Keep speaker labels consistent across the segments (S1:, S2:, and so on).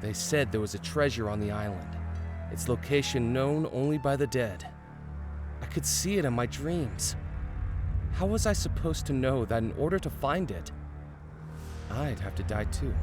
S1: They said there was a treasure on the island, its location known only by the dead. I could see it in my dreams. How was I supposed to know that in order to find it, I'd have to die too?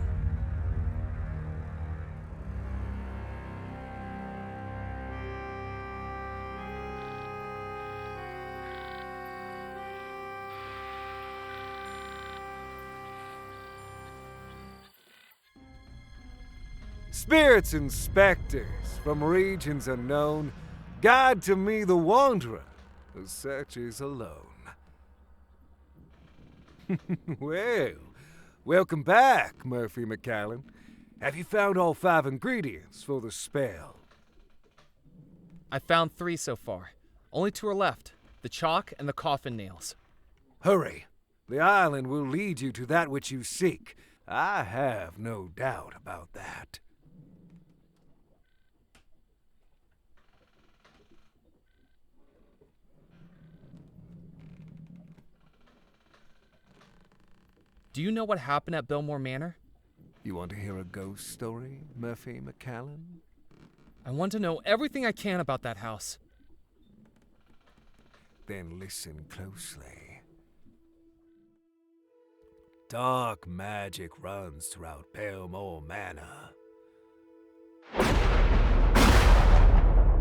S2: Spirits and specters from regions unknown, guide to me the wanderer who searches alone. Well, welcome back, Murphy McCallan. Have you found all 5 ingredients for the spell?
S1: I found 3 so far. Only 2 are left, the chalk and the coffin nails.
S2: Hurry. The island will lead you to that which you seek. I have no doubt about that.
S1: Do you know what happened at Belmore Manor?
S2: You want to hear a ghost story, Murphy McCallan?
S1: I want to know everything I can about that house.
S2: Then listen closely. Dark magic runs throughout Belmore Manor.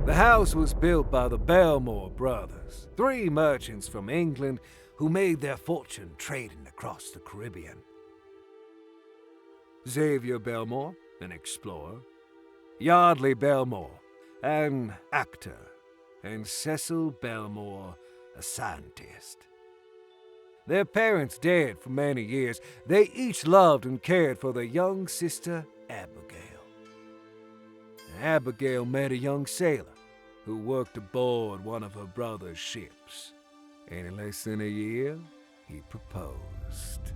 S2: The house was built by the Belmore brothers, 3 merchants from England who made their fortune trading across the Caribbean. Xavier Belmore, an explorer, Yardley Belmore, an actor, and Cecil Belmore, a scientist. Their parents dead for many years. They each loved and cared for their young sister, Abigail. Abigail met a young sailor who worked aboard one of her brother's ships. And in less than a year, he proposed.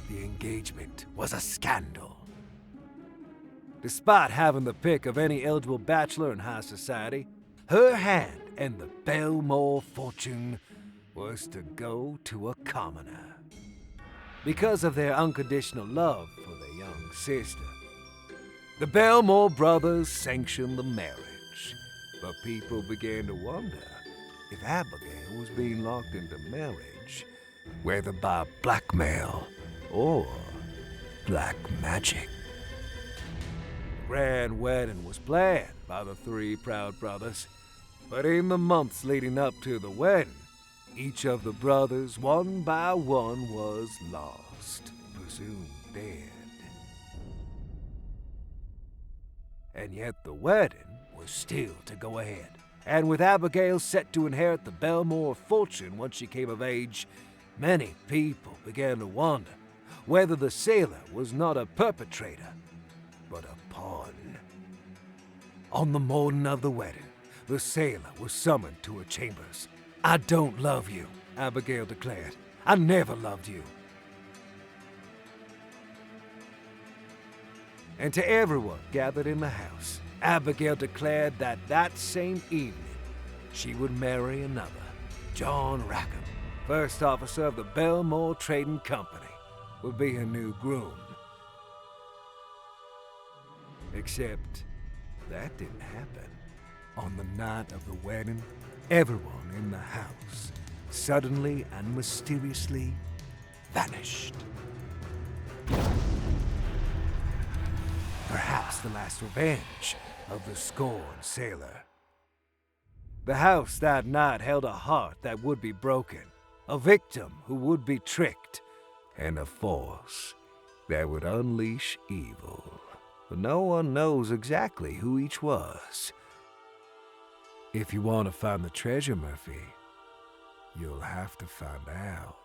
S2: The engagement was a scandal. Despite having the pick of any eligible bachelor in high society, her hand and the Belmore fortune was to go to a commoner. Because of their unconditional love for their young sister, the Belmore brothers sanctioned the marriage. But people began to wonder if Abigail was being locked into marriage, whether by blackmail or black magic. The grand wedding was planned by the 3 proud brothers, but in the months leading up to the wedding, each of the brothers, one by one, was lost, presumed dead. And yet the wedding was still to go ahead. And with Abigail set to inherit the Belmore fortune once she came of age, many people began to wonder whether the sailor was not a perpetrator, but a pawn. On the morning of the wedding, the sailor was summoned to her chambers. "I don't love you," Abigail declared. "I never loved you." And to everyone gathered in the house, Abigail declared that that same evening she would marry another. John Rackham, first officer of the Belmore Trading Company, would be her new groom. Except that didn't happen. On the night of the wedding, everyone in the house suddenly and mysteriously vanished. Perhaps the last revenge of the scorned sailor. The house that night held a heart that would be broken, a victim who would be tricked, and a force that would unleash evil. But no one knows exactly who each was. If you want to find the treasure, Murphy, you'll have to find out.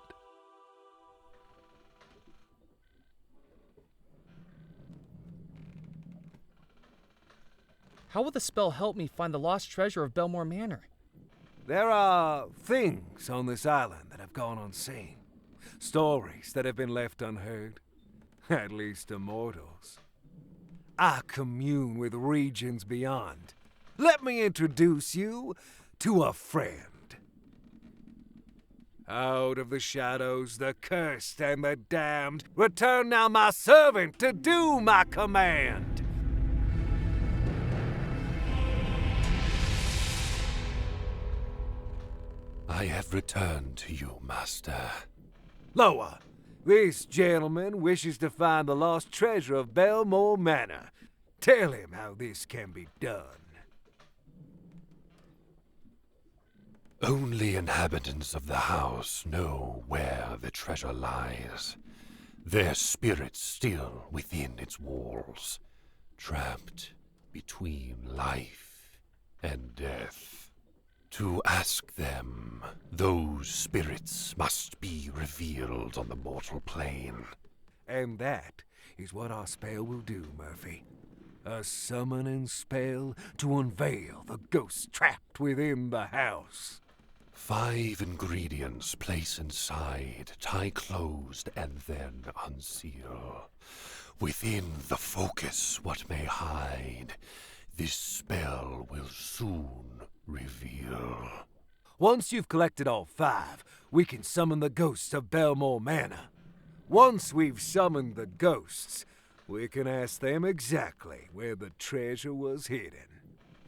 S1: How will the spell help me find the lost treasure of Belmore Manor?
S2: There are things on this island that have gone unseen. Stories that have been left unheard, at least to mortals. I commune with regions beyond. Let me introduce you to a friend. Out of the shadows, the cursed and the damned, return now my servant to do my command.
S3: I have returned to you, Master.
S2: Loa, this gentleman wishes to find the lost treasure of Belmore Manor. Tell him how this can be done.
S3: Only inhabitants of the house know where the treasure lies. Their spirits still within its walls, trapped between life and death. To ask them, those spirits must be revealed on the mortal plane.
S2: And that is what our spell will do, Murphy. A summoning spell to unveil the ghosts trapped within the house.
S3: 5 ingredients place inside, tie closed, and then unseal. Within the focus what may hide, this spell will soon reveal.
S2: Once you've collected all 5, we can summon the ghosts of Belmore Manor. Once we've summoned the ghosts, we can ask them exactly where the treasure was hidden.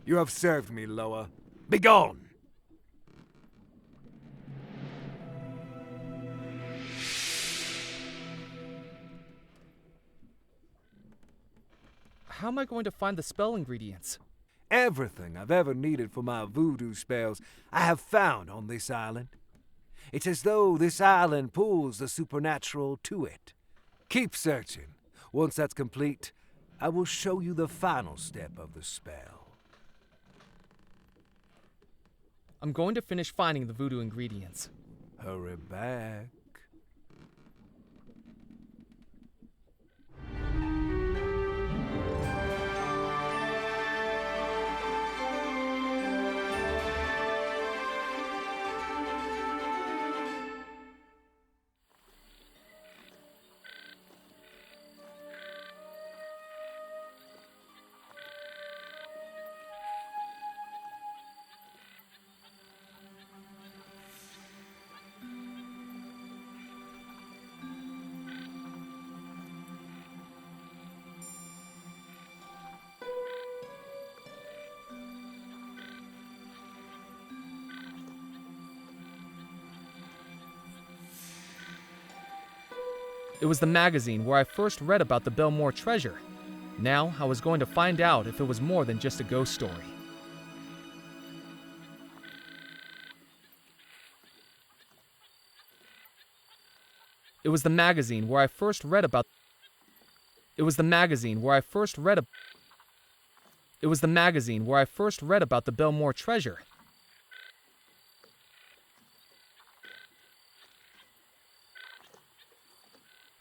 S2: You have served me, Loa. Begone!
S1: How am I going to find the spell ingredients?
S2: Everything I've ever needed for my voodoo spells, I have found on this island. It's as though this island pulls the supernatural to it. Keep searching. Once that's complete, I will show you the final step of the spell.
S1: I'm going to finish finding the voodoo ingredients.
S2: Hurry back.
S1: It was the magazine where I first read about the Belmore treasure. Now I was going to find out if it was more than just a ghost story. It was the magazine where I first read about It was the magazine where I first read It was the magazine where I first read about the Belmore treasure.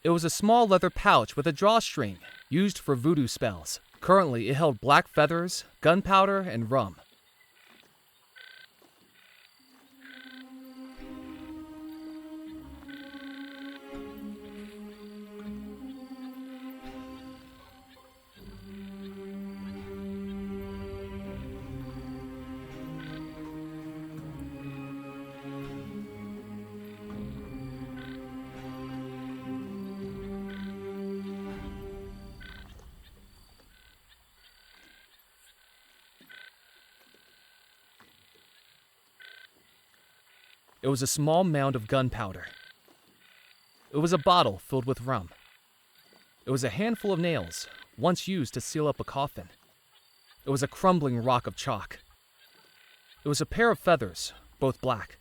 S1: It was a small leather pouch with a drawstring, used for voodoo spells. Currently, it held black feathers, gunpowder, and rum. It was a small mound of gunpowder. It was a bottle filled with rum. It was a handful of nails, once used to seal up a coffin. It was a crumbling rock of chalk. It was a pair of feathers, both black.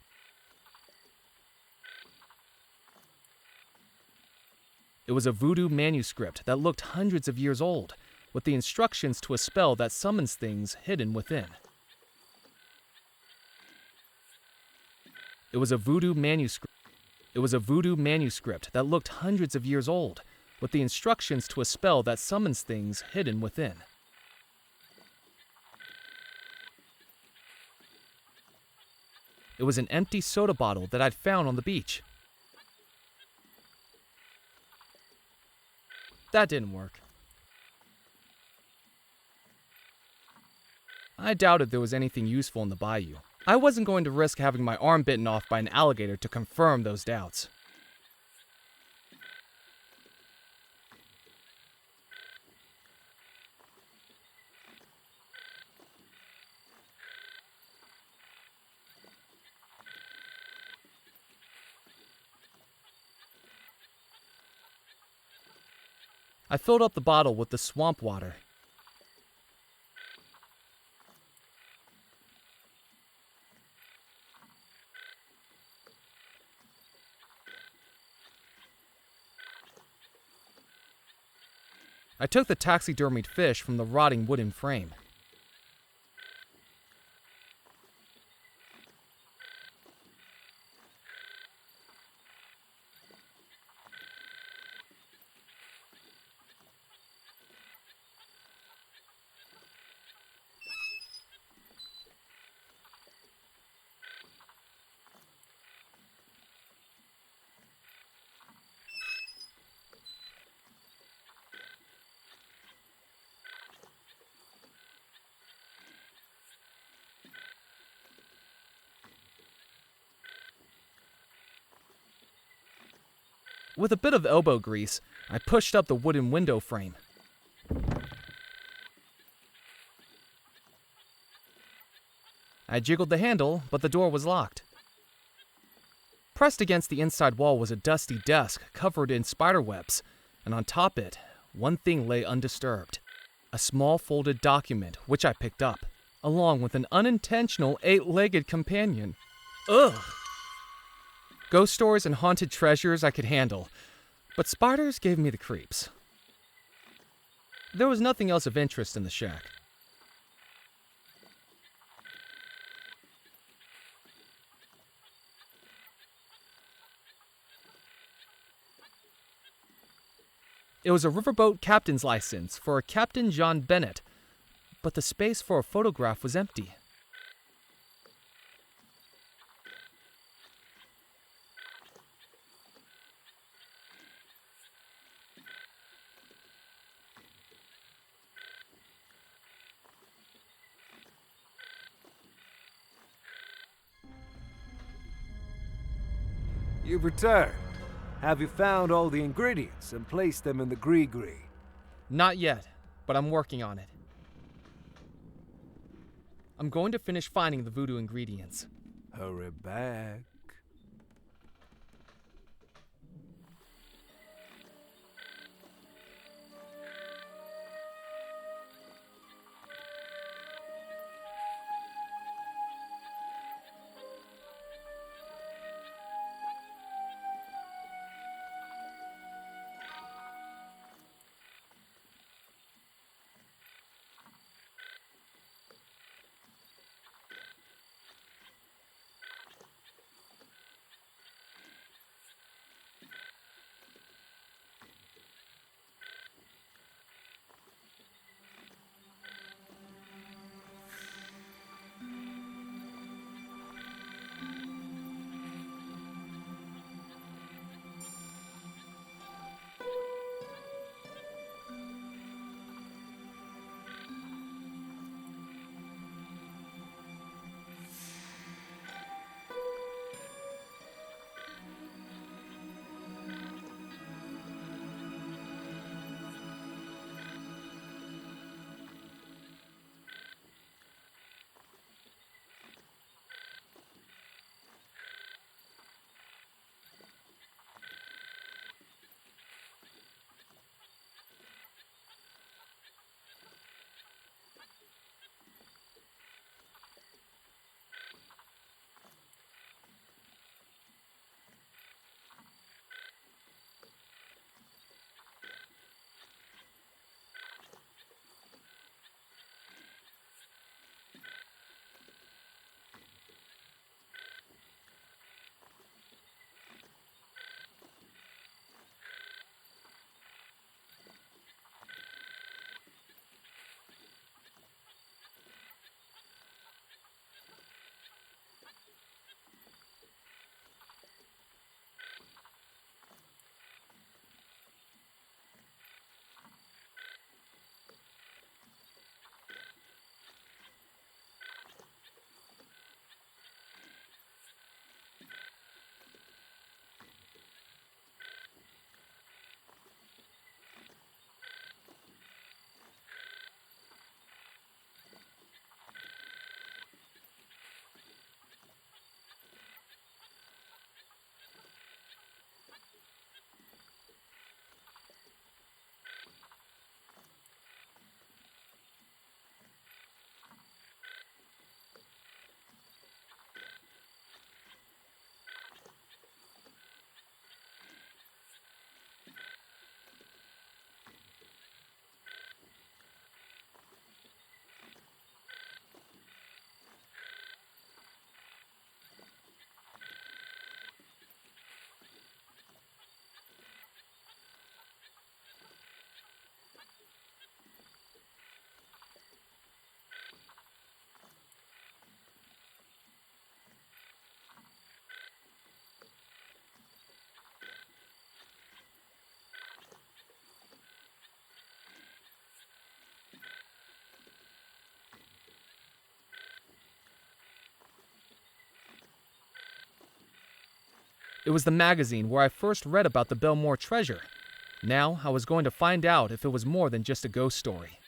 S1: It was a voodoo manuscript that looked hundreds of years old, with the instructions to a spell that summons things hidden within. It was a voodoo manuscript. It was a voodoo manuscript that looked hundreds of years old, with the instructions to a spell that summons things hidden within. It was an empty soda bottle that I'd found on the beach. That didn't work. I doubted there was anything useful in the bayou. I wasn't going to risk having my arm bitten off by an alligator to confirm those doubts. I filled up the bottle with the swamp water. I took the taxidermied fish from the rotting wooden frame. With a bit of elbow grease, I pushed up the wooden window frame. I jiggled the handle, but the door was locked. Pressed against the inside wall was a dusty desk covered in spider webs, and on top it, one thing lay undisturbed. A small folded document, which I picked up, along with an unintentional 8-legged companion. Ugh! Ghost stories and haunted treasures I could handle, but spiders gave me the creeps. There was nothing else of interest in the shack. It was a riverboat captain's license for a Captain John Bennett, but the space for a photograph was empty.
S2: You've returned. Have you found all the ingredients and placed them in the gree-gree?
S1: Not yet, but I'm working on it. I'm going to finish finding the voodoo ingredients.
S2: Hurry back.
S1: It was the magazine where I first read about the Belmore treasure. Now, I was going to find out if it was more than just a ghost story.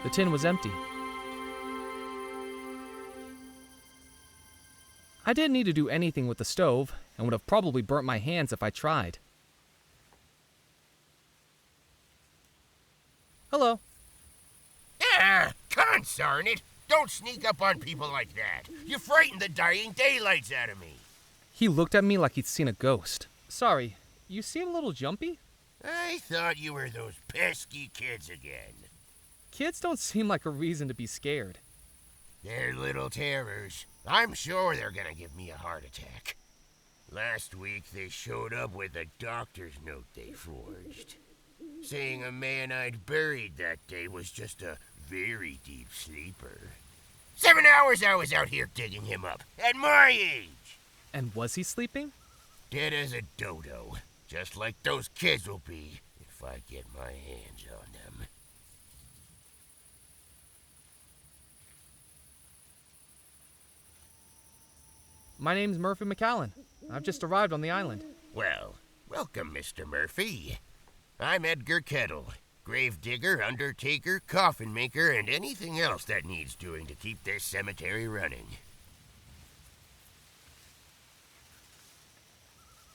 S1: The tin was empty. I didn't need to do anything with the stove, and would have probably burnt my hands if I tried. Hello.
S4: Ah, consarn it! Don't sneak up on people like that. You frighten the dying daylights out of me.
S1: He looked at me like he'd seen a ghost. Sorry, you seem a little jumpy?
S4: I thought you were those pesky kids again.
S1: Kids don't seem like a reason to be scared.
S4: They're little terrors. I'm sure they're gonna give me a heart attack. Last week they showed up with a doctor's note they forged, saying a man I'd buried that day was just a very deep sleeper. 7 hours I was out here digging him up, at my age!
S1: And was he sleeping?
S4: Dead as a dodo, just like those kids will be if I get my hands on them.
S1: My name's Murphy McAllen. I've just arrived on the island.
S4: Well, welcome, Mr. Murphy. I'm Edgar Kettle, gravedigger, undertaker, coffin maker, and anything else that needs doing to keep this cemetery running.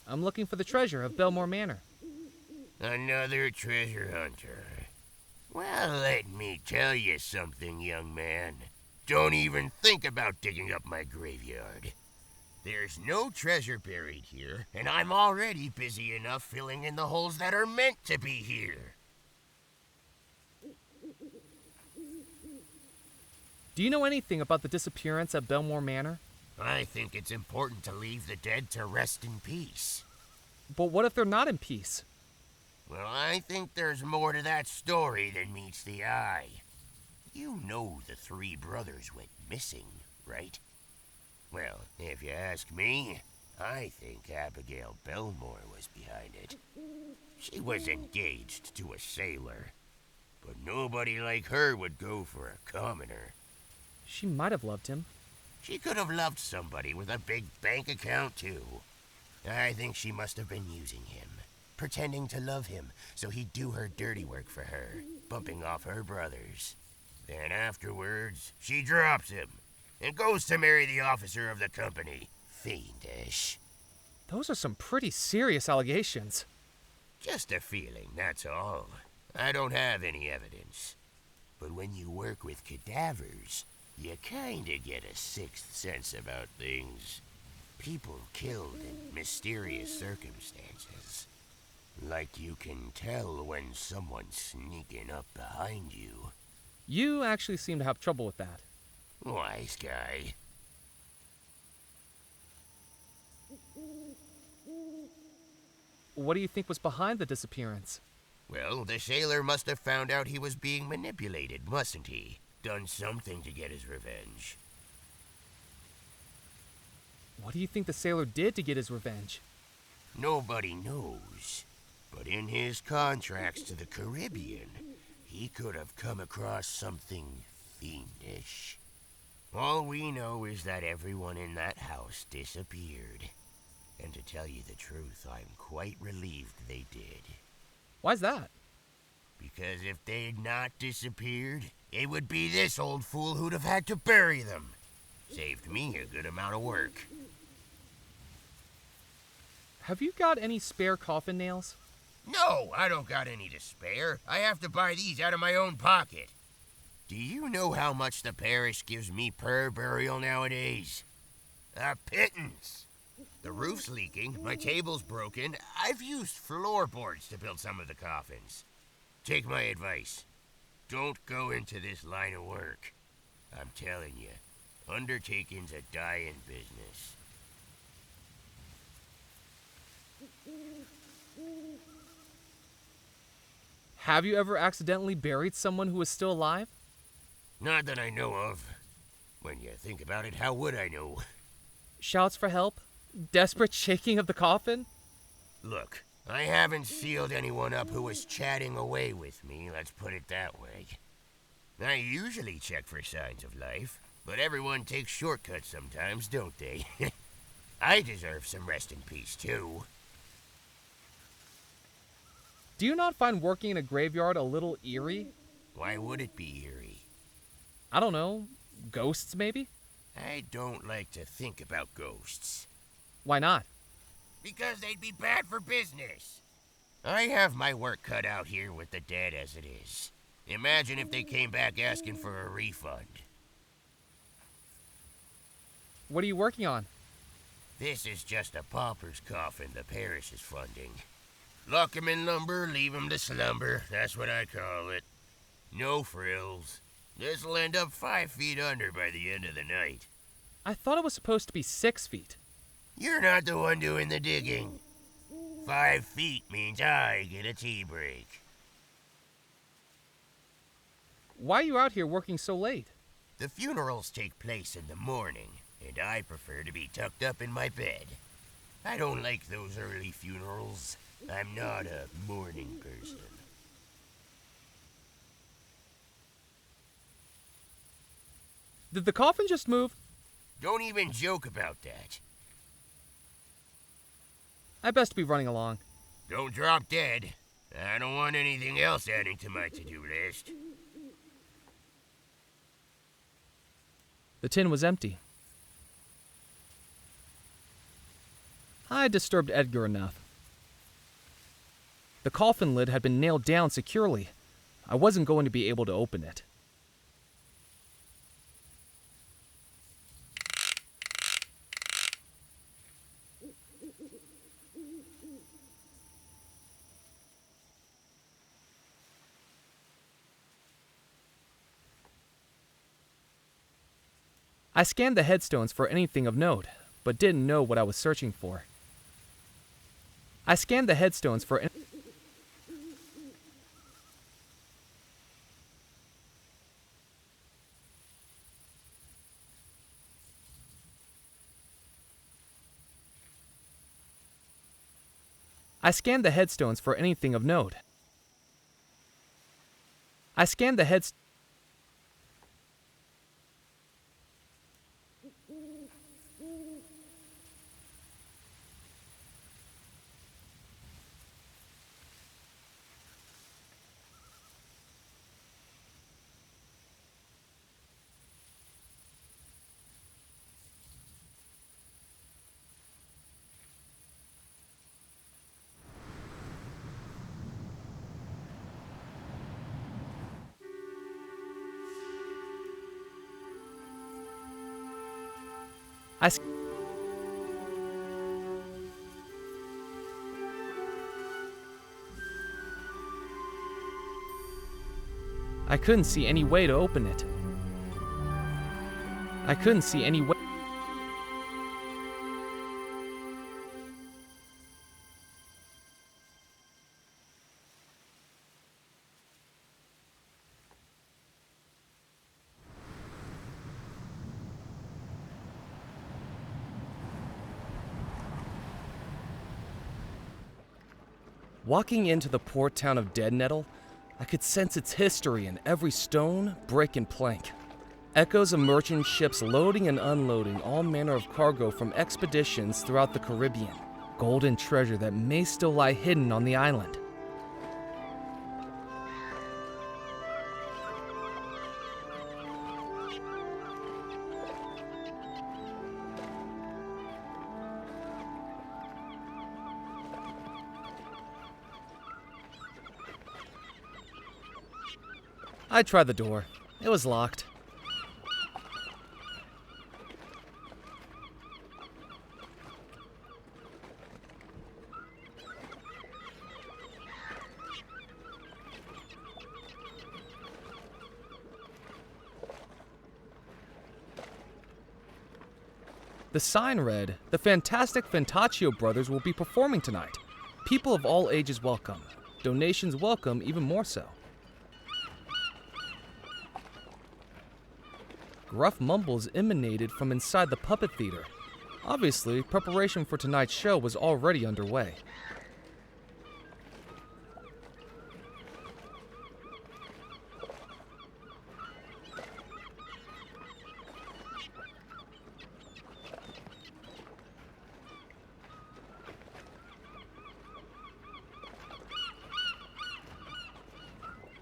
S1: I'm looking for the treasure of Belmore Manor.
S4: Another treasure hunter. Well, let me tell you something, young man. Don't even think about digging up my graveyard. There's no treasure buried here, and I'm already busy enough filling in the holes that are meant to be here.
S1: Do you know anything about the disappearance at Belmore Manor?
S4: I think it's important to leave the dead to rest in peace.
S1: But what if they're not in peace?
S4: Well, I think there's more to that story than meets the eye. You know the three brothers went missing, right? Well, if you ask me, I think Abigail Belmore was behind it. She was engaged to a sailor, but nobody like her would go for a commoner.
S1: She might have loved him.
S4: She could have loved somebody with a big bank account, too. I think she must have been using him, pretending to love him so he'd do her dirty work for her, bumping off her brothers. Then afterwards, she drops him and goes to marry the officer of the company. Fiendish.
S1: Those are some pretty serious allegations.
S4: Just a feeling, that's all. I don't have any evidence. But when you work with cadavers, you kinda get a sixth sense about things. People killed in mysterious circumstances. Like you can tell when someone's sneaking up behind you.
S1: You actually seem to have trouble with that.
S4: Wise guy.
S1: What do you think was behind the disappearance?
S4: Well, the sailor must have found out he was being manipulated, mustn't he? Done something to get his revenge.
S1: What do you think the sailor did to get his revenge?
S4: Nobody knows. But in his contracts to the Caribbean, he could have come across something fiendish. All we know is that everyone in that house disappeared. And to tell you the truth, I'm quite relieved they did.
S1: Why's that?
S4: Because if they'd not disappeared, it would be this old fool who'd have had to bury them. Saved me a good amount of work.
S1: have you got any spare coffin nails?
S4: No, I don't got any to spare. I have to buy these out of my own pocket. Do you know how much the parish gives me per burial nowadays? A pittance. The roof's leaking, my table's broken. I've used floorboards to build some of the coffins. Take my advice. Don't go into this line of work. I'm telling you, undertaking's a dying business.
S1: Have you ever accidentally buried someone who is still alive?
S4: Not that I know of. When you think about it, how would I know?
S1: Shouts for help? Desperate shaking of the coffin?
S4: Look, I haven't sealed anyone up who was chatting away with me, let's put it that way. I usually check for signs of life, but everyone takes shortcuts sometimes, don't they? I deserve some rest in peace, too.
S1: Do you not find working in a graveyard a little eerie?
S4: Why would it be eerie?
S1: I don't know. Ghosts, maybe?
S4: I don't like to think about ghosts.
S1: Why not?
S4: Because they'd be bad for business. I have my work cut out here with the dead as it is. Imagine if they came back asking for a refund.
S1: What are you working on?
S4: This is just a pauper's coffin the parish is funding. Lock 'em in lumber, leave 'em to slumber, that's what I call it. No frills. This'll end up 5 feet under by the end of the night.
S1: I thought it was supposed to be 6 feet.
S4: You're not the one doing the digging. 5 feet means I get a tea break.
S1: Why are you out here working so late?
S4: The funerals take place in the morning, and I prefer to be tucked up in my bed. I don't like those early funerals. I'm not a morning person.
S1: Did the coffin just move?
S4: Don't even joke about that.
S1: I best be running along.
S4: Don't drop dead. I don't want anything else adding to my to-do list.
S1: The tin was empty. I disturbed Edgar enough. The coffin lid had been nailed down securely. I wasn't going to be able to open it. I scanned the headstones for anything of note, but didn't know what I was searching for. I scanned the headstones for I scanned the headstones for anything of note. I scanned the headstones. I couldn't see any way to open it. I couldn't see any way. Walking into the port town of Dead Nettle, I could sense its history in every stone, brick, and plank. Echoes of merchant ships loading and unloading all manner of cargo from expeditions throughout the Caribbean. Gold and treasure that may still lie hidden on the island. I tried the door. It was locked. The sign read, "The Fantastic Fantaccio Brothers will be performing tonight. People of all ages welcome. Donations welcome even more so." Gruff mumbles emanated from inside the puppet theater. Obviously, preparation for tonight's show was already underway.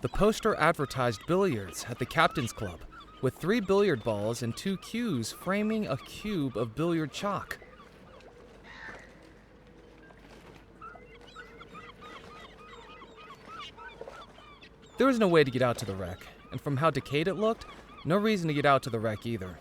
S1: The poster advertised billiards at the Captain's Club, with 3 billiard balls and 2 cues framing a cube of billiard chalk. There was no way to get out to the wreck, and from how decayed it looked, no reason to get out to the wreck either.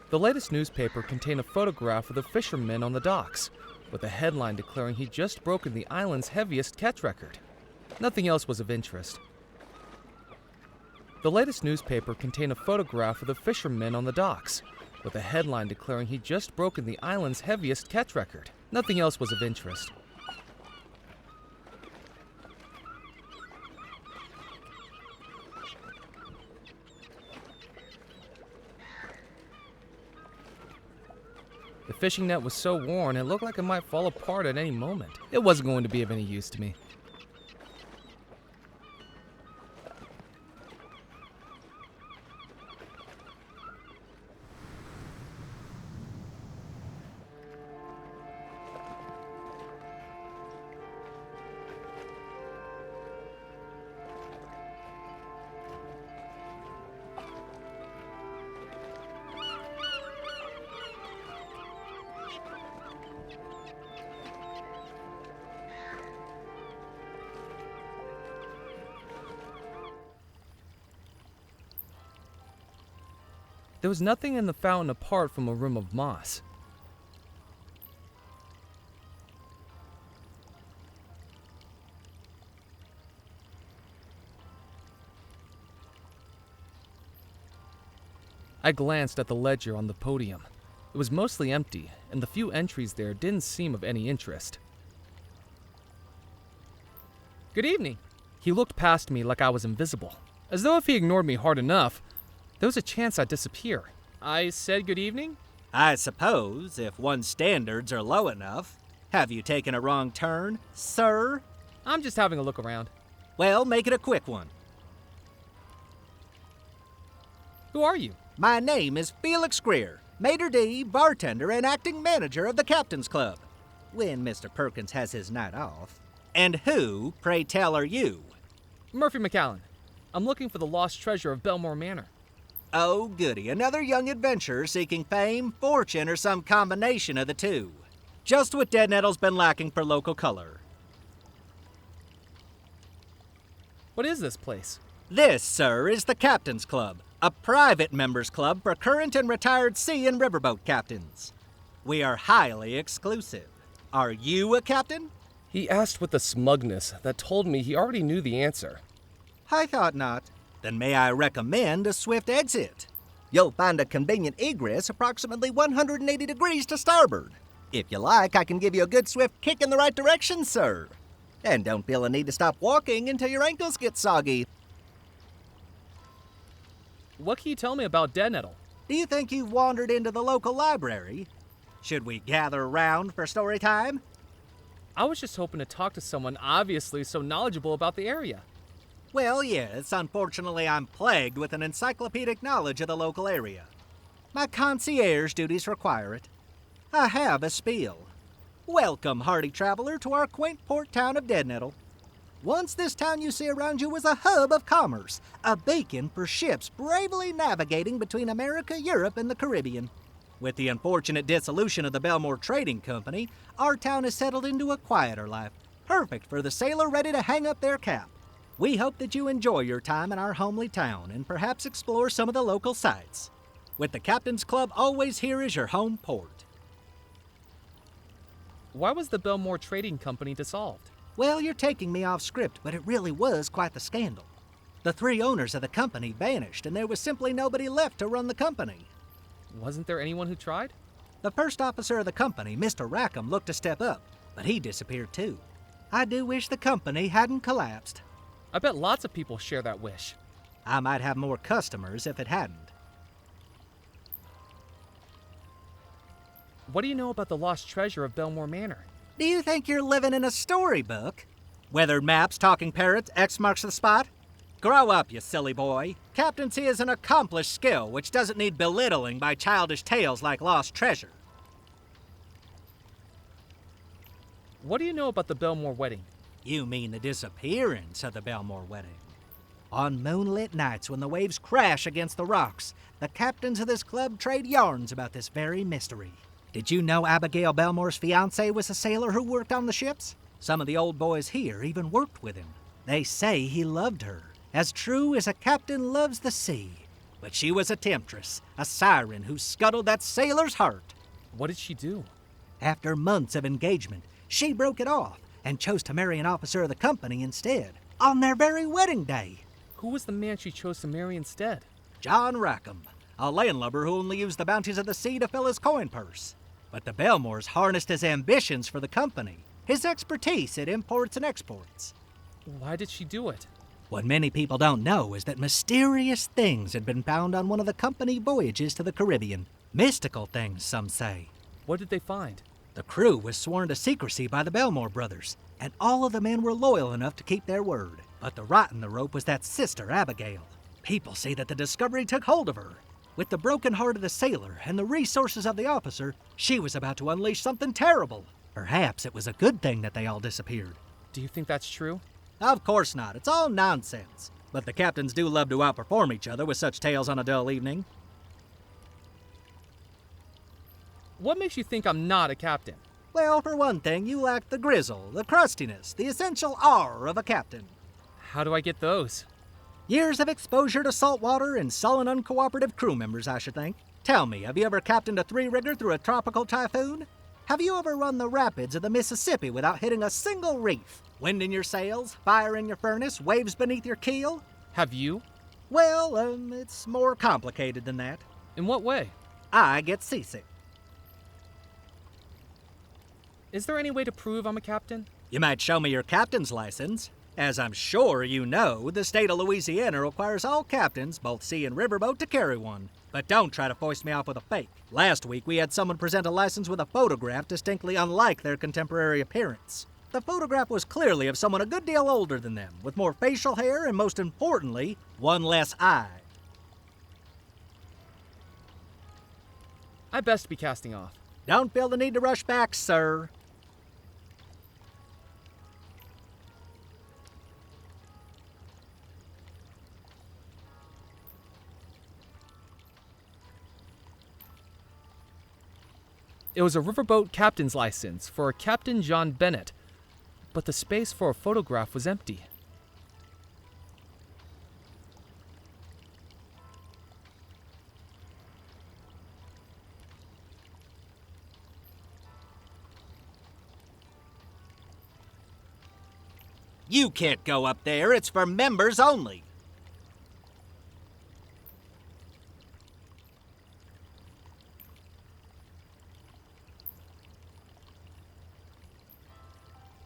S1: The latest newspaper contained a photograph of the fisherman on the docks, with a headline declaring he'd just broken the island's heaviest catch record. Nothing else was of interest. The latest newspaper contained a photograph of the fisherman on the docks, with a headline declaring he'd just broken the island's heaviest catch record. Nothing else was of interest. The fishing net was so worn it looked like it might fall apart at any moment. It wasn't going to be of any use to me. There was nothing in the fountain apart from a rim of moss. I glanced at the ledger on the podium. It was mostly empty, and the few entries there didn't seem of any interest. "Good evening." He looked past me like I was invisible, as though if he ignored me hard enough, there was a chance I'd disappear. I said good evening?
S5: I suppose, if one's standards are low enough. Have you taken a wrong turn, sir?
S1: I'm just having a look around.
S5: Well, make it a quick one.
S1: Who are you?
S5: My name is Felix Greer, maitre d', bartender, and acting manager of the Captain's Club, when Mr. Perkins has his night off. And who, pray tell, are you?
S1: Murphy McAllen. I'm looking for the lost treasure of Belmore Manor.
S5: Oh, goody, another young adventurer seeking fame, fortune, or some combination of the two. Just what Dead Nettle's been lacking for local color.
S1: What is this place?
S5: This, sir, is the Captain's Club, a private members club for current and retired sea and riverboat captains. We are highly exclusive. Are you a captain?
S1: He asked with a smugness that told me he already knew the answer.
S5: I thought not. Then may I recommend a swift exit? You'll find a convenient egress approximately 180 degrees to starboard. If you like, I can give you a good swift kick in the right direction, sir. And don't feel a need to stop walking until your ankles get soggy.
S1: What can you tell me about Dead Nettle?
S5: Do you think you've wandered into the local library? Should we gather around for story time?
S1: I was just hoping to talk to someone obviously so knowledgeable about the area.
S5: Well, yes, unfortunately I'm plagued with an encyclopedic knowledge of the local area. My concierge duties require it. I have a spiel. Welcome, hardy traveler, to our quaint port town of Dead Nettle. Once this town you see around you was a hub of commerce, a beacon for ships bravely navigating between America, Europe, and the Caribbean. With the unfortunate dissolution of the Belmore Trading Company, our town has settled into a quieter life, perfect for the sailor ready to hang up their cap. We hope that you enjoy your time in our homely town and perhaps explore some of the local sites. With the Captain's Club always here as your home port.
S1: Why was the Belmore Trading Company dissolved?
S5: Well, you're taking me off script, but it really was quite the scandal. The 3 owners of the company vanished, and there was simply nobody left to run the company.
S1: Wasn't there anyone who tried?
S5: The first officer of the company, Mr. Rackham, looked to step up, but he disappeared too. I do wish the company hadn't collapsed.
S1: I bet lots of people share that wish.
S5: I might have more customers if it hadn't.
S1: What do you know about the lost treasure of Belmore Manor?
S5: Do you think you're living in a storybook? Weathered maps, talking parrots, X marks the spot? Grow up, you silly boy. Captaincy is an accomplished skill which doesn't need belittling by childish tales like lost treasure.
S1: What do you know about the Belmore wedding?
S5: You mean the disappearance of the Belmore wedding. On moonlit nights when the waves crash against the rocks, the captains of this club trade yarns about this very mystery. Did you know Abigail Belmore's fiancé was a sailor who worked on the ships? Some of the old boys here even worked with him. They say he loved her, as true as a captain loves the sea. But she was a temptress, a siren who scuttled that sailor's heart.
S1: What did she do?
S5: After months of engagement, she broke it off and chose to marry an officer of the company instead, on their very wedding day.
S1: Who was the man she chose to marry instead?
S5: John Rackham, a landlubber who only used the bounties of the sea to fill his coin purse. But the Belmores harnessed his ambitions for the company, his expertise at imports and exports.
S1: Why did she do it?
S5: What many people don't know is that mysterious things had been found on one of the company voyages to the Caribbean. Mystical things, some say.
S1: What did they find?
S5: The crew was sworn to secrecy by the Belmore brothers, and all of the men were loyal enough to keep their word. But the rot in the rope was that sister, Abigail. People say that the discovery took hold of her. With the broken heart of the sailor and the resources of the officer, she was about to unleash something terrible. Perhaps it was a good thing that they all disappeared.
S1: Do you think that's true?
S5: Of course not. It's all nonsense. But the captains do love to outperform each other with such tales on a dull evening.
S1: What makes you think I'm not a captain?
S5: Well, for one thing, you lack the grizzle, the crustiness, the essential R of a captain.
S1: How do I get those?
S5: Years of exposure to salt water and sullen, uncooperative crew members, I should think. Tell me, have you ever captained a 3-rigger through a tropical typhoon? Have you ever run the rapids of the Mississippi without hitting a single reef? Wind in your sails, fire in your furnace, waves beneath your keel?
S1: Have you?
S5: Well, it's more complicated than that.
S1: In what way?
S5: I get seasick.
S1: Is there any way to prove I'm a captain?
S5: You might show me your captain's license. As I'm sure you know, the state of Louisiana requires all captains, both sea and riverboat, to carry one. But don't try to foist me off with a fake. Last week, we had someone present a license with a photograph distinctly unlike their contemporary appearance. The photograph was clearly of someone a good deal older than them, with more facial hair and, most importantly, one less eye.
S1: I best be casting off.
S5: Don't feel the need to rush back, sir.
S1: It was a riverboat captain's license for a Captain John Bennett, but the space for a photograph was empty.
S5: You can't go up there. It's for members only.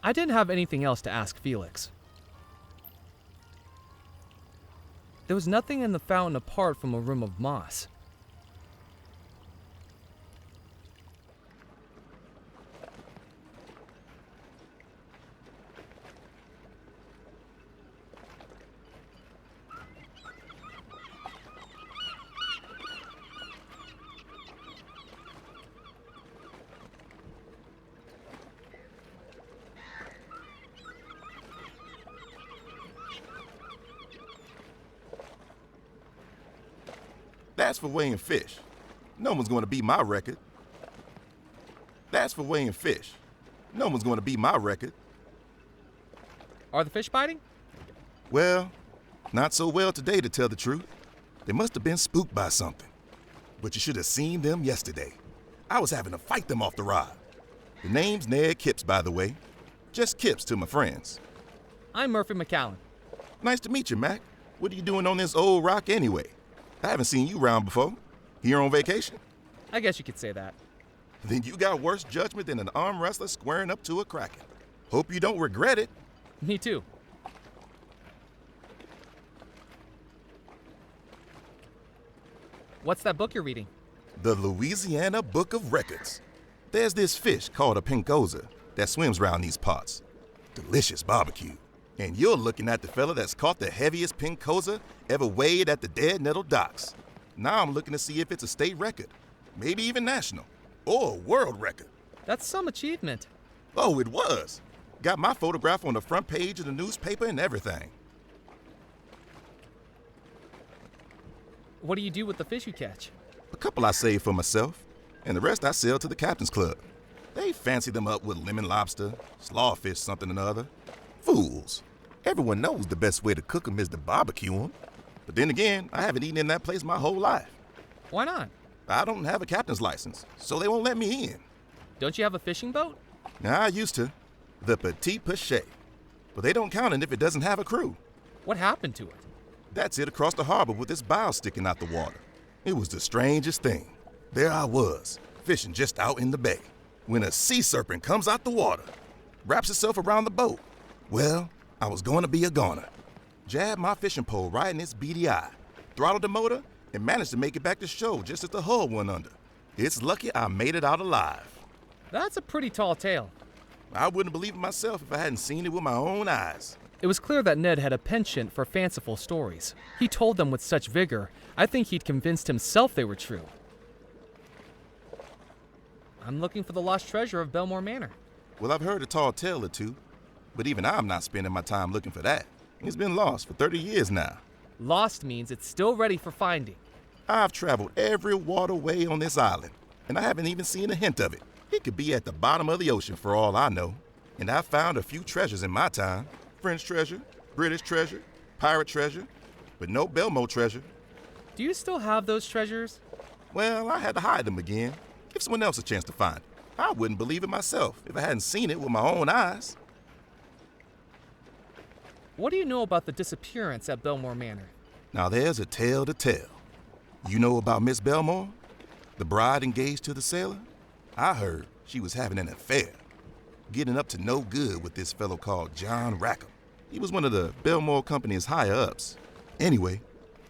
S1: I didn't have anything else to ask Felix. There was nothing in the fountain apart from a rim of moss.
S6: That's for weighing fish. No one's going to beat my record. That's for weighing fish. No one's going to beat my record.
S1: Are the fish biting?
S6: Well, not so well today, to tell the truth. They must have been spooked by something. But you should have seen them yesterday. I was having to fight them off the rod. The name's Ned Kipps, by the way. Just Kipps to my friends.
S1: I'm Murphy McCallan.
S6: Nice to meet you, Mac. What are you doing on this old rock anyway? I haven't seen you around before. Here on vacation?
S1: I guess you could say that.
S6: Then you got worse judgment than an arm wrestler squaring up to a kraken. Hope you don't regret it.
S1: Me too. What's that book you're reading?
S6: The Louisiana Book of Records. There's this fish called a pinkoza that swims around these parts. Delicious barbecue. And you're looking at the fella that's caught the heaviest pinkoza ever weighed at the Dead Nettle Docks. Now I'm looking to see if it's a state record, maybe even national, or a world record.
S1: That's some achievement.
S6: Oh, it was. Got my photograph on the front page of the newspaper and everything.
S1: What do you do with the fish you catch?
S6: A couple I save for myself, and the rest I sell to the Captain's Club. They fancy them up with lemon lobster, slawfish something or another. Fools. Everyone knows the best way to cook them is to barbecue them. But then again, I haven't eaten in that place my whole life.
S1: Why not?
S6: I don't have a captain's license, so they won't let me in.
S1: Don't you have a fishing boat?
S6: Now, I used to. The Petit Pichet. But they don't count it if it doesn't have a crew.
S1: What happened to it?
S6: That's it across the harbor with its bow sticking out the water. It was the strangest thing. There I was, fishing just out in the bay, when a sea serpent comes out the water, wraps itself around the boat. Well, I was going to be a goner. Jabbed my fishing pole right in its beady eye, throttled the motor, and managed to make it back to shore just as the hull went under. It's lucky I made it out alive.
S1: That's a pretty tall tale.
S6: I wouldn't believe it myself if I hadn't seen it with my own eyes.
S1: It was clear that Ned had a penchant for fanciful stories. He told them with such vigor, I think he'd convinced himself they were true. I'm looking for the lost treasure of Belmore Manor.
S6: Well, I've heard a tall tale or two, but even I'm not spending my time looking for that. It's been lost for 30 years now.
S1: Lost means it's still ready for finding.
S6: I've traveled every waterway on this island, and I haven't even seen a hint of it. It could be at the bottom of the ocean for all I know. And I've found a few treasures in my time. French treasure, British treasure, pirate treasure, but no Belmo treasure.
S1: Do you still have those treasures?
S6: Well, I had to hide them again. Give someone else a chance to find it. I wouldn't believe it myself if I hadn't seen it with my own eyes.
S1: What do you know about the disappearance at Belmore Manor?
S6: Now there's a tale to tell. You know about Miss Belmore? The bride engaged to the sailor? I heard she was having an affair, getting up to no good with this fellow called John Rackham. He was one of the Belmore Company's higher-ups. Anyway,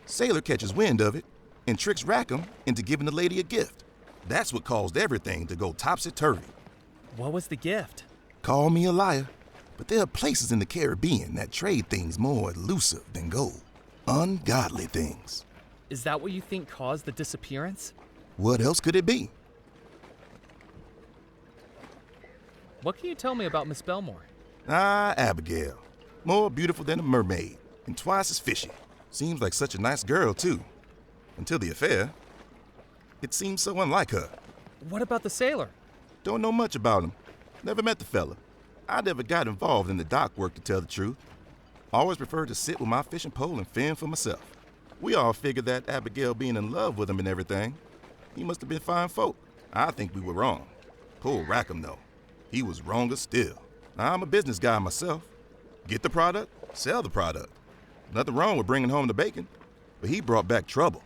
S6: sailor catches wind of it and tricks Rackham into giving the lady a gift. That's what caused everything to go topsy-turvy.
S1: What was the gift?
S6: Call me a liar, but there are places in the Caribbean that trade things more elusive than gold. Ungodly things.
S1: Is that what you think caused the disappearance?
S6: What else could it be?
S1: What can you tell me about Miss Belmore?
S6: Abigail. More beautiful than a mermaid, and twice as fishy. Seems like such a nice girl, too. Until the affair. It seems so unlike her.
S1: What about the sailor?
S6: Don't know much about him. Never met the fella. I never got involved in the dock work, to tell the truth. Always preferred to sit with my fishing pole and fend for myself. We all figured that Abigail being in love with him and everything. He must have been fine folk. I think we were wrong. Poor Rackham, though. He was wronger still. I'm a business guy myself. Get the product, sell the product. Nothing wrong with bringing home the bacon. But he brought back trouble,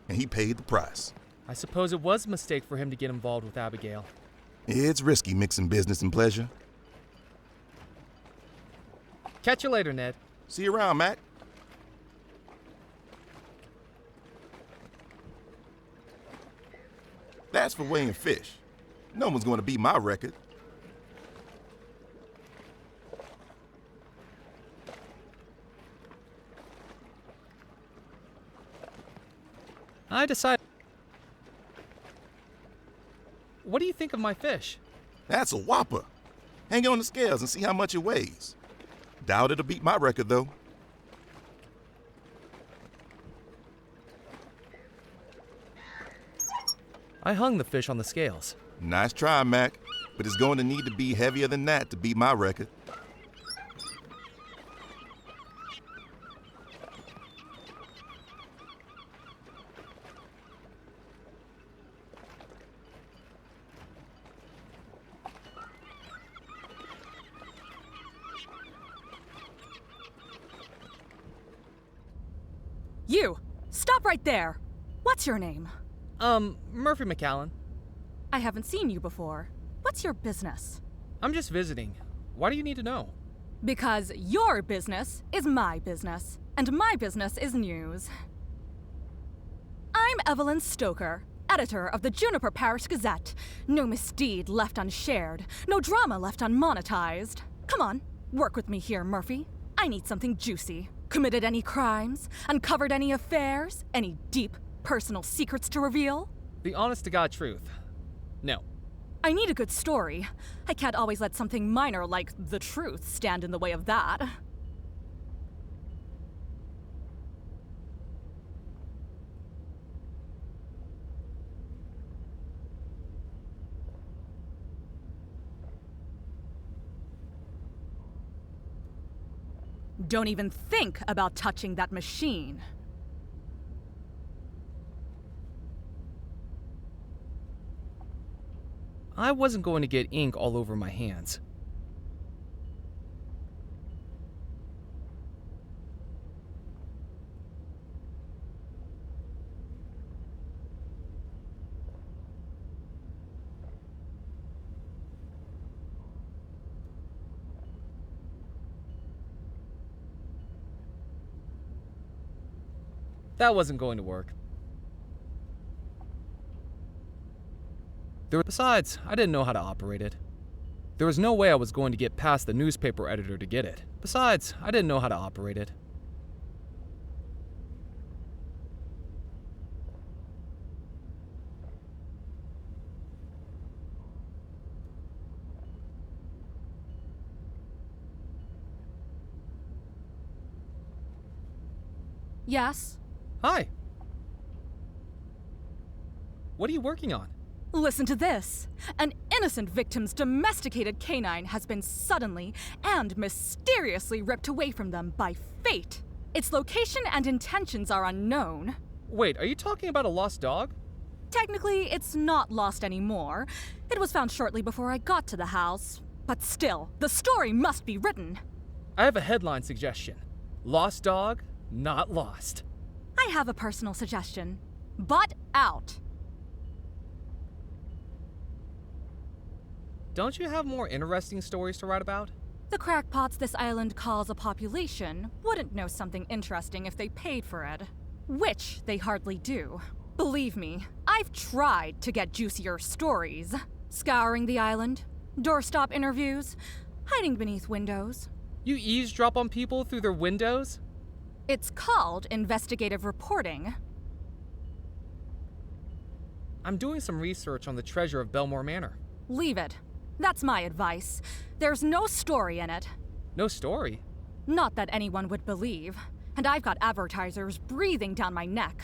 S6: and he paid the price.
S1: I suppose it was a mistake for him to get involved with Abigail.
S6: It's risky mixing business and pleasure.
S1: Catch you later, Ned.
S6: See you around, Mac. That's for weighing fish. No one's going to beat my record.
S1: I decided. What do you think of my fish?
S6: That's a whopper. Hang it on the scales and see how much it weighs. Doubt it'll beat my record, though.
S1: I hung the fish on the scales.
S6: Nice try, Mac, but it's going to need to be heavier than that to beat my record.
S7: You! Stop right there! What's your name?
S1: Murphy McAllen.
S7: I haven't seen you before. What's your business?
S1: I'm just visiting. Why do you need to know?
S7: Because your business is my business, and my business is news. I'm Evelyn Stoker, editor of the Juniper Parish Gazette. No misdeed left unshared, no drama left unmonetized. Come on, work with me here, Murphy. I need something juicy. Committed any crimes? Uncovered any affairs? Any deep, personal secrets to reveal?
S1: The honest-to-God truth. No.
S7: I need a good story. I can't always let something minor like the truth stand in the way of that. Don't even think about touching that machine.
S1: I wasn't going to get ink all over my hands. That wasn't going to work. Besides, I didn't know how to operate it. There was no way I was going to get past the newspaper editor to get it. Besides, I didn't know how to operate it.
S7: Yes?
S1: Hi. What are you working on?
S7: Listen to this. An innocent victim's domesticated canine has been suddenly and mysteriously ripped away from them by fate. Its location and intentions are unknown.
S1: Wait, are you talking about a lost dog?
S7: Technically, it's not lost anymore. It was found shortly before I got to the house. But still, the story must be written.
S1: I have a headline suggestion. Lost dog, not lost.
S7: I have a personal suggestion. Butt out.
S1: Don't you have more interesting stories to write about?
S7: The crackpots this island calls a population wouldn't know something interesting if they paid for it. Which they hardly do. Believe me, I've tried to get juicier stories. Scouring the island, doorstop interviews, hiding beneath windows.
S1: You eavesdrop on people through their windows?
S7: It's called investigative reporting.
S1: I'm doing some research on the treasure of Belmore Manor.
S7: Leave it. That's my advice. There's no story in it.
S1: No story?
S7: Not that anyone would believe. And I've got advertisers breathing down my neck.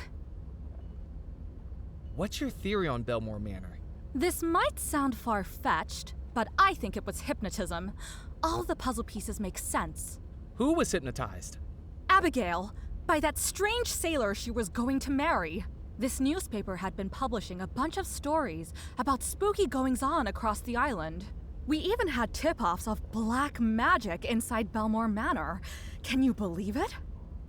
S1: What's your theory on Belmore Manor?
S7: This might sound far-fetched, but I think it was hypnotism. All the puzzle pieces make sense.
S1: Who was hypnotized?
S7: Abigail, by that strange sailor she was going to marry. This newspaper had been publishing a bunch of stories about spooky goings-on across the island. We even had tip-offs of black magic inside Belmore Manor. Can you believe it?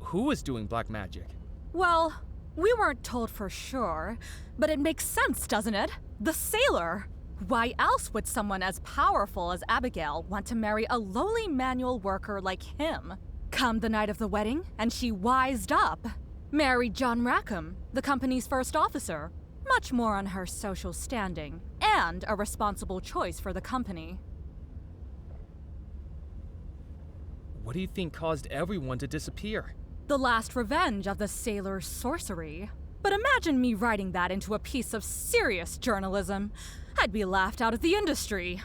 S1: Who was doing black magic?
S7: Well, we weren't told for sure, but it makes sense, doesn't it? The sailor! Why else would someone as powerful as Abigail want to marry a lowly manual worker like him? Come the night of the wedding, and she wised up. Married John Rackham, the company's first officer. Much more on her social standing, and a responsible choice for the company.
S1: What do you think caused everyone to disappear?
S7: The last revenge of the sailor's sorcery. But imagine me writing that into a piece of serious journalism. I'd be laughed out of the industry.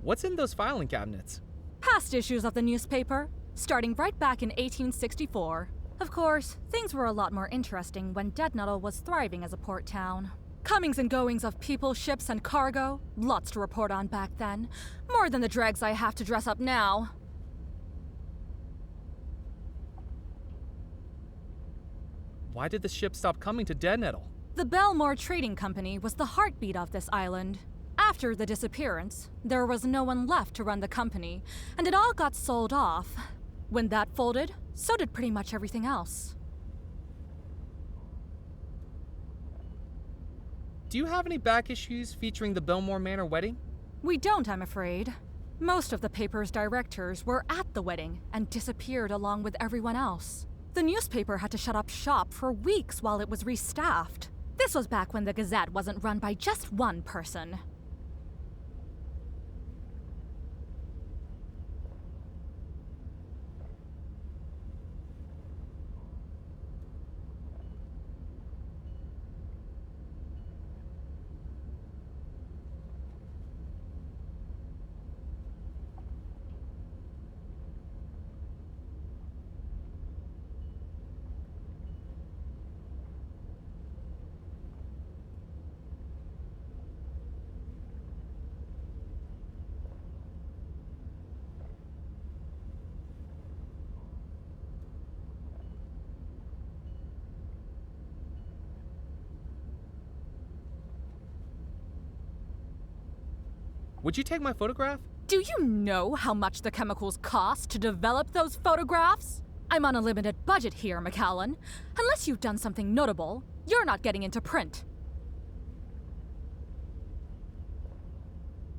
S1: What's in those filing cabinets?
S7: Past issues of the newspaper. starting right back in 1864. Of course, things were a lot more interesting when Dead Nettle was thriving as a port town. Comings and goings of people, ships, and cargo, lots to report on back then. More than the dregs I have to dress up now.
S1: Why did the ship stop coming to Dead Nettle?
S7: The Belmore Trading Company was the heartbeat of this island. After the disappearance, there was no one left to run the company, and it all got sold off. When that folded, so did pretty much everything else.
S1: Do you have any back issues featuring the Belmore Manor wedding?
S7: We don't, I'm afraid. Most of the paper's directors were at the wedding and disappeared along with everyone else. The newspaper had to shut up shop for weeks while it was restaffed. This was back when the Gazette wasn't run by just one person.
S1: Would you take my photograph?
S7: Do you know how much the chemicals cost to develop those photographs? I'm on a limited budget here, McAllen. Unless you've done something notable, you're not getting into print.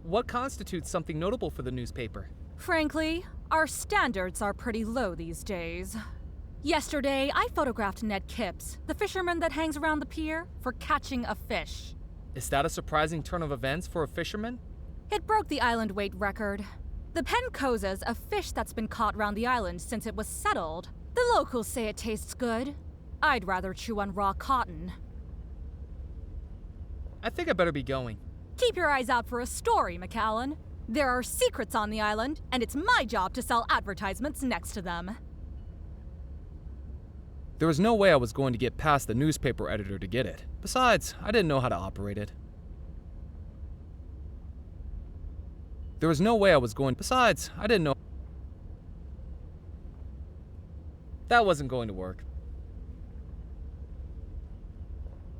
S1: What constitutes something notable for the newspaper?
S7: Frankly, our standards are pretty low these days. Yesterday, I photographed Ned Kipps, the fisherman that hangs around the pier, for catching a fish.
S1: Is that a surprising turn of events for a fisherman?
S7: It broke the island weight record. The pen cozes a fish that's been caught round the island since it was settled. The locals say it tastes good. I'd rather chew on raw cotton.
S1: I think I better be going.
S7: Keep your eyes out for a story, McAllen. There are secrets on the island, and it's my job to sell advertisements next to them.
S1: There was no way I was going to get past the newspaper editor to get it. Besides, I didn't know how to operate it. There was no way I was going. Besides, I didn't know. That wasn't going to work.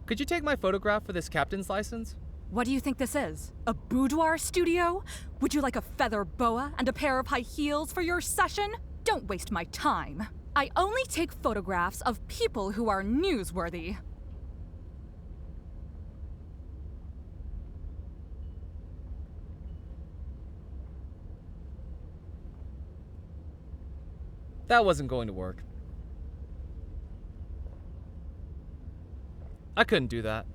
S1: Could you take my photograph for this captain's license?
S7: What do you think this is? A boudoir studio? Would you like a feather boa and a pair of high heels for your session? Don't waste my time. I only take photographs of people who are newsworthy.
S1: That wasn't going to work. I couldn't do that.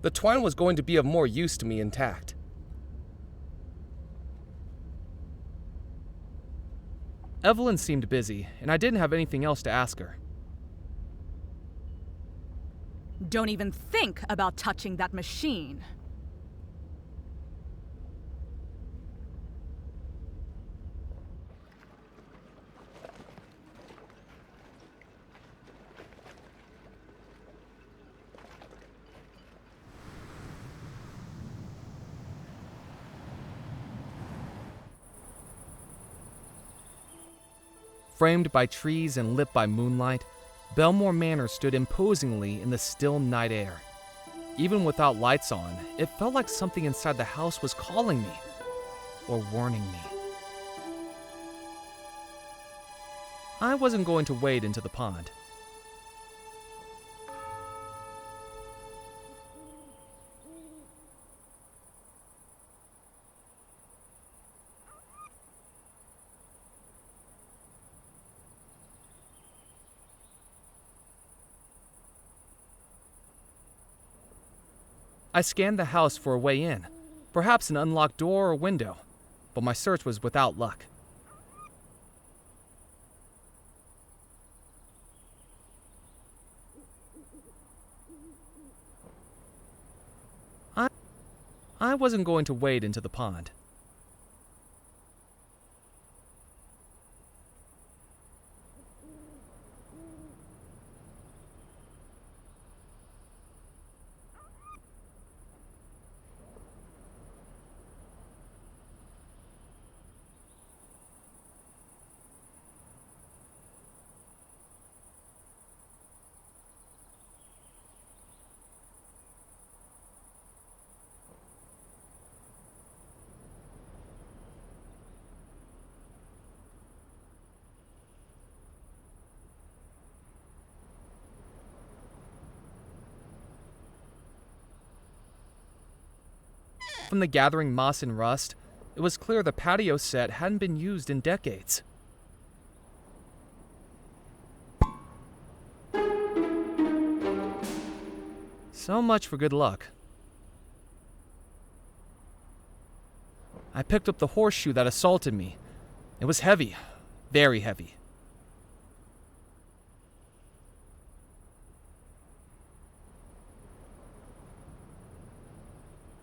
S1: The twine was going to be of more use to me intact. Evelyn seemed busy, and I didn't have anything else to ask her.
S7: Don't even think about touching that machine.
S1: Framed by trees and lit by moonlight, Belmore Manor stood imposingly in the still night air. Even without lights on, it felt like something inside the house was calling me, or warning me. I wasn't going to wade into the pond. I scanned the house for a way in, perhaps an unlocked door or window, but my search was without luck. I wasn't going to wade into the pond. From the gathering moss and rust, it was clear the patio set hadn't been used in decades. So much for good luck. I picked up the horseshoe that assaulted me. It was heavy, very heavy.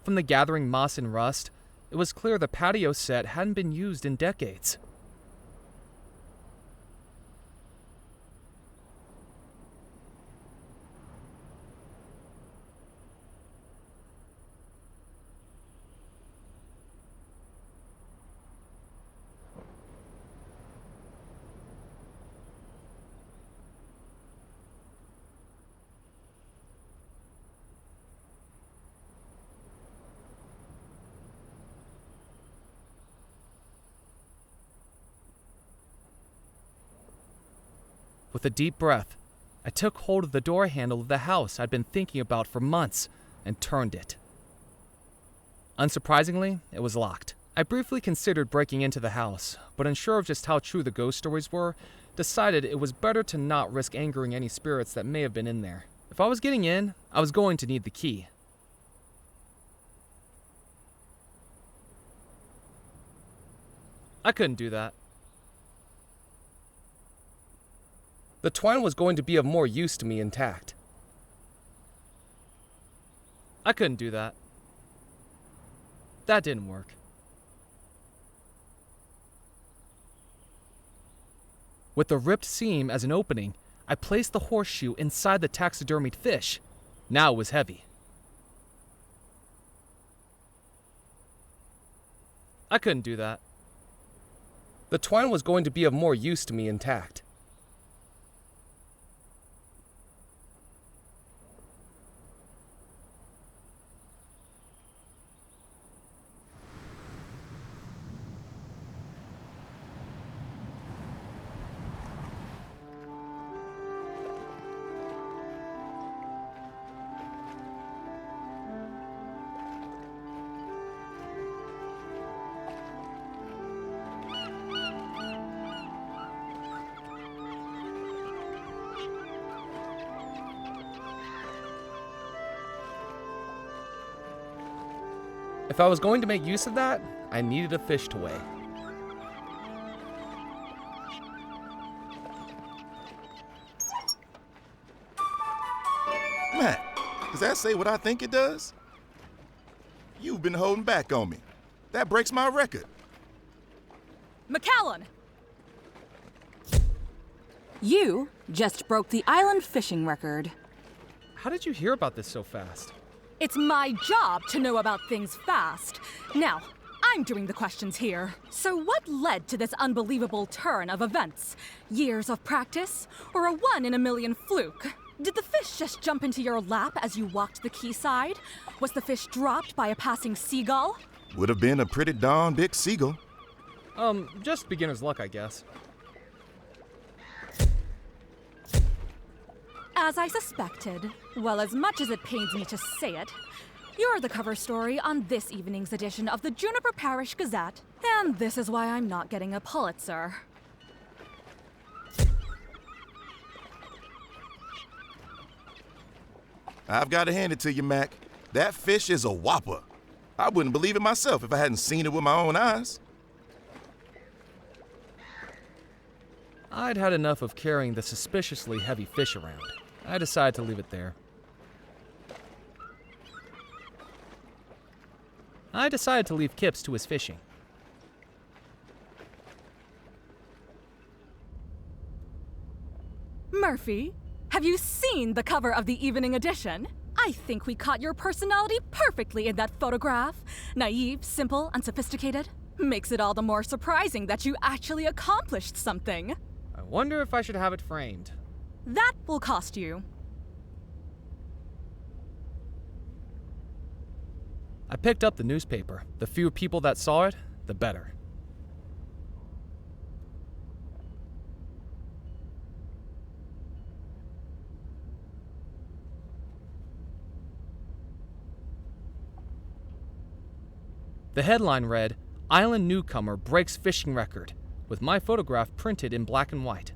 S1: From the gathering moss and rust, it was clear the patio set hadn't been used in decades. With a deep breath, I took hold of the door handle of the house I'd been thinking about for months and turned it. Unsurprisingly, it was locked. I briefly considered breaking into the house, but unsure of just how true the ghost stories were, decided it was better to not risk angering any spirits that may have been in there. If I was getting in, I was going to need the key. I couldn't do that. The twine was going to be of more use to me intact. I couldn't do that. That didn't work. With the ripped seam as an opening, I placed the horseshoe inside the taxidermied fish. Now it was heavy. I couldn't do that. The twine was going to be of more use to me intact. If I was going to make use of that, I needed a fish to weigh.
S6: Matt, does that say what I think it does? You've been holding back on me. That breaks my record.
S7: McAllen!
S8: You just broke the island fishing record.
S1: How did you hear about this so fast?
S7: It's my job to know about things fast. Now, I'm doing the questions here. So what led to this unbelievable turn of events? Years of practice? Or a one-in-a-million fluke? Did the fish just jump into your lap as you walked the quayside? Was the fish dropped by a passing seagull?
S6: Would have been a pretty darn big seagull.
S1: Just beginner's luck, I guess.
S7: As I suspected, well, as much as it pains me to say it, you're the cover story on this evening's edition of the Juniper Parish Gazette, and this is why I'm not getting a Pulitzer.
S6: I've got to hand it to you, Mac. That fish is a whopper. I wouldn't believe it myself if I hadn't seen it with my own eyes.
S1: I'd had enough of carrying the suspiciously heavy fish around. I decided to leave it there. I decided to leave Kips to his fishing.
S7: Murphy, have you seen the cover of the evening edition? I think we caught your personality perfectly in that photograph. Naive, simple, unsophisticated. Makes it all the more surprising that you actually accomplished something.
S1: I wonder if I should have it framed.
S7: That will cost you.
S1: I picked up the newspaper. The fewer people that saw it, the better. The headline read, "Island Newcomer Breaks Fishing Record," with my photograph printed in black and white.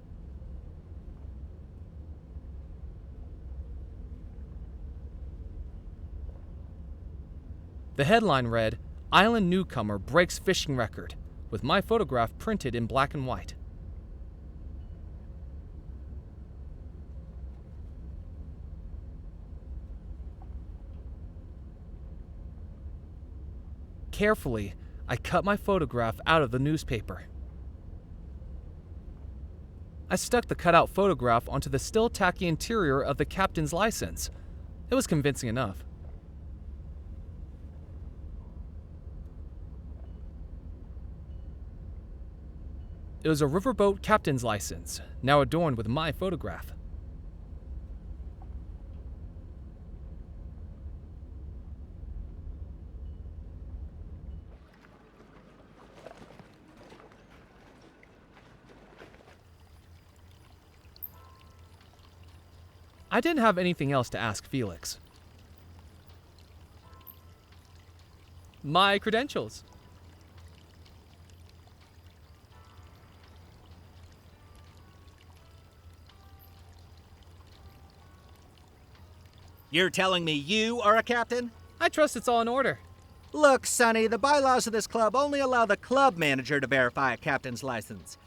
S1: The headline read, "Island Newcomer Breaks Fishing Record," with my photograph printed in black and white. Carefully, I cut my photograph out of the newspaper. I stuck the cutout photograph onto the still tacky interior of the captain's license. It was convincing enough. It was a riverboat captain's license, now adorned with my photograph. I didn't have anything else to ask Felix. My credentials.
S5: You're telling me you are a captain?
S1: I trust it's all in order.
S5: Look, Sonny, the bylaws of this club only allow the club manager to verify a captain's license.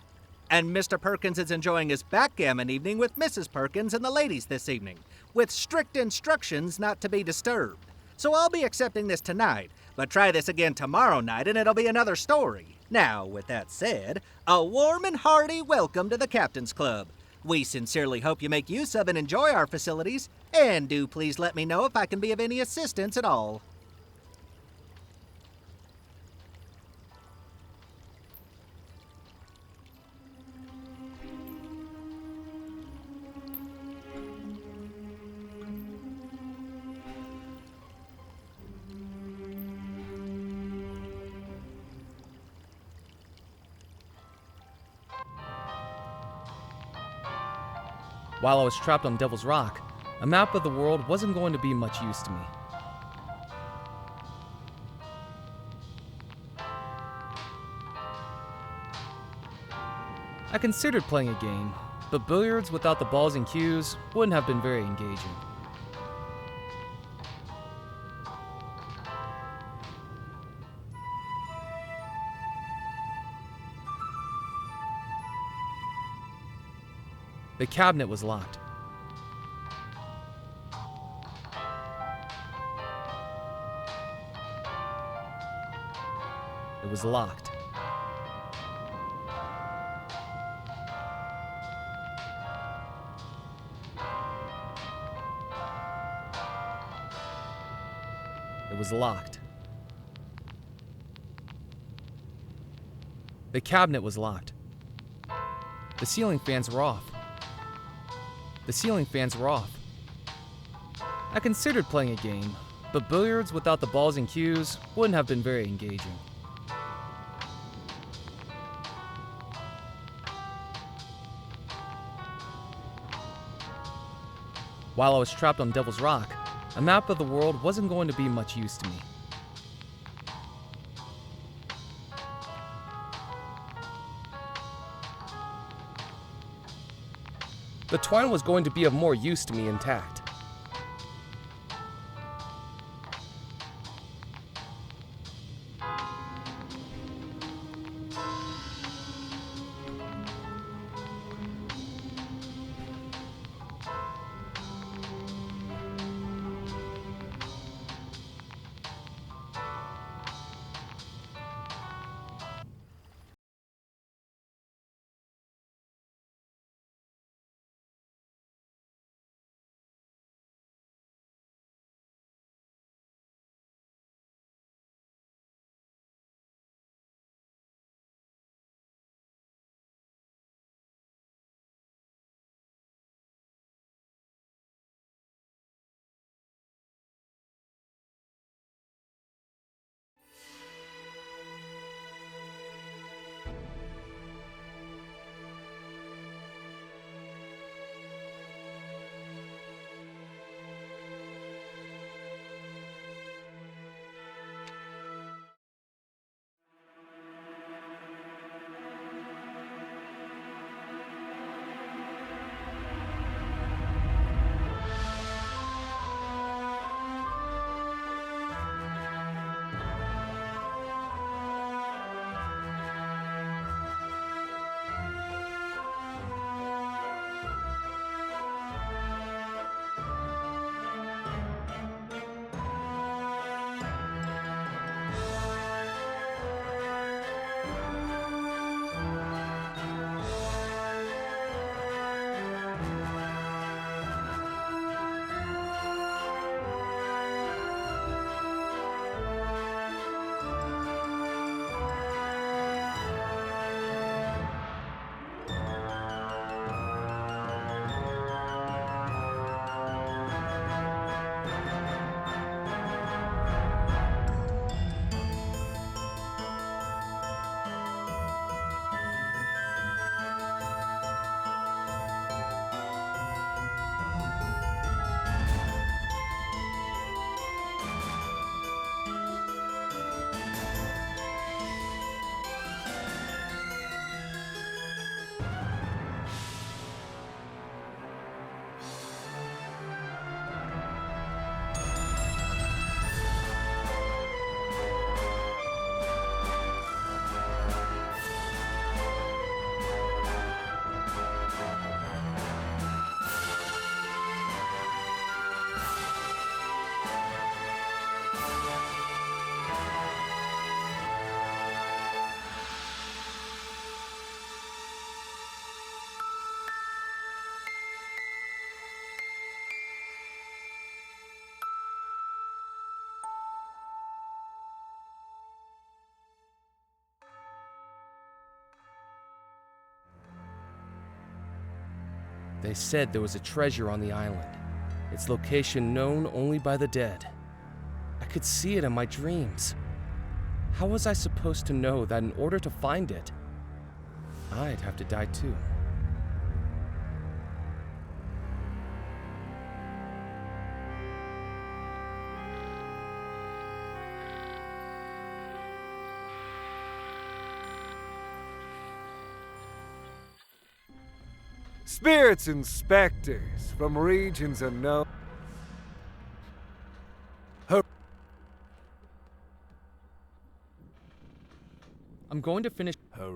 S5: And Mr. Perkins is enjoying his backgammon evening with Mrs. Perkins and the ladies this evening, with strict instructions not to be disturbed. So I'll be accepting this tonight, but try this again tomorrow night and it'll be another story. Now, with that said, a warm and hearty welcome to the Captain's Club. We sincerely hope you make use of and enjoy our facilities, and do please let me know if I can be of any assistance at all.
S1: While I was trapped on Devil's Rock, a map of the world wasn't going to be much use to me. I considered playing a game, but billiards without the balls and cues wouldn't have been very engaging. The cabinet was locked. It was locked. It was locked. The cabinet was locked. The ceiling fans were off. The ceiling fans were off. I considered playing a game, but billiards without the balls and cues wouldn't have been very engaging. While I was trapped on Devil's Rock, a map of the world wasn't going to be much use to me. The twine was going to be of more use to me intact. They said there was a treasure on the island, its location known only by the dead. I could see it in my dreams. How was I supposed to know that in order to find it, I'd have to die too?
S2: Spirits and specters from regions unknown.
S1: I'm going to finish.
S2: Her